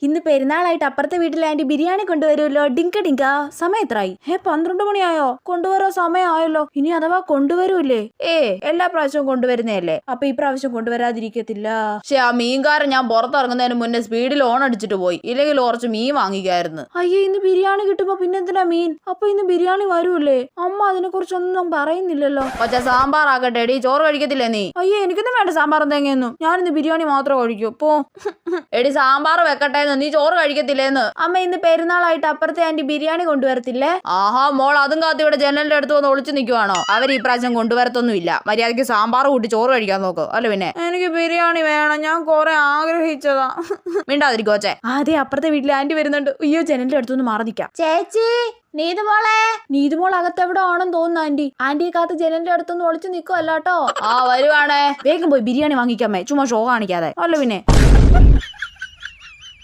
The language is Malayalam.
ഇന്ന് പെരുന്നാളായിട്ട് അപ്പുറത്തെ വീട്ടിലെ ആന്റി ബിരിയാണി കൊണ്ടുവരുമല്ലോ. ഡിങ്ക ഡിങ്ക. സമയം എത്രയായി? 12 മണിയായോ? കൊണ്ടുവരാൻ സമയമായല്ലോ. ഇനി അഥവാ കൊണ്ടുവരൂല്ലേ? എല്ലാ പ്രാവശ്യവും കൊണ്ടുവരുന്നതല്ലേ, അപ്പൊ ഈ പ്രാവശ്യം കൊണ്ടുവരാതിരിക്കത്തില്ല. പക്ഷെ ആ മീൻകാരൻ ഞാൻ പുറത്തിറങ്ങുന്നതിന് മുന്നേ സ്പീഡിൽ ഓൺ അടിച്ചിട്ട് പോയി, ഇല്ലെങ്കിൽ കുറച്ച് മീൻ വാങ്ങിക്കായിരുന്നു. അയ്യേ, ഇന്ന് ബിരിയാണി കിട്ടുമ്പോ പിന്നെന്തിനാ മീൻ? അപ്പൊ ഇന്ന് ബിരിയാണി വരൂല്ലേ? അമ്മ അതിനെ കുറിച്ചൊന്നും പറയുന്നില്ലല്ലോ. പക്ഷെ സാമ്പാർ ആക്കട്ടെ എടി, ചോറ് കഴിക്കത്തില്ലേ നീ? അയ്യേ, എനിക്കൊന്നും വേണ്ട സാമ്പാറും തേങ്ങയൊന്നും. ഞാനിന്ന് ബിരിയാണി മാത്രം കഴിക്കൂ. പോ എടി, സാമ്പാർ വെക്കട്ടെ, നീ ചോറ് കഴിക്കത്തില്ലേന്ന്. അമ്മ ഇന്ന് പെരുന്നാളായിട്ട് അപ്പുറത്തെ ആന്റി ബിരിയാണി കൊണ്ടുവരത്തില്ലേ? ആഹാ മോൾ, അതും കാത്തി ഇവിടെ ജനലിന്റെ അടുത്ത് വന്ന് ഒളിച്ചു നിൽക്കുവാണോ? അവർ ഈ പ്രാവശ്യം കൊണ്ടുവരത്തൊന്നുമില്ല. മര്യാദയ്ക്ക് സാമ്പാർ കൂട്ടി ചോറ് കഴിക്കാൻ നോക്ക്. അല്ല പിന്നെ എനിക്ക് ബിരിയാണി വേണം, ഞാൻ കുറെ ആഗ്രഹിച്ചതാ. മിണ്ടാതിരിക്കോച്ചേ. അതെ, അപ്പുറത്തെ വീട്ടിലെ ആന്റി വരുന്നുണ്ട്. അയ്യോ, ജനലിന്റെ അടുത്തൊന്ന് മാറി നിൽക്കാം. ചേച്ചി, നീതുമോൾ അകത്തെവിടെ ആണെന്ന് തോന്നുന്നു. ആന്റിയെ കാത്ത് ജനലിന്റെ അടുത്തൊന്ന് ഒളിച്ചു നിൽക്കുവല്ലോ. ആ വരുവാണേ, വേഗം പോയി ബിരിയാണി വാങ്ങിക്കാമേ, ചുമ്മാ ഷോ കാണിക്കാതെ. അല്ല പിന്നെ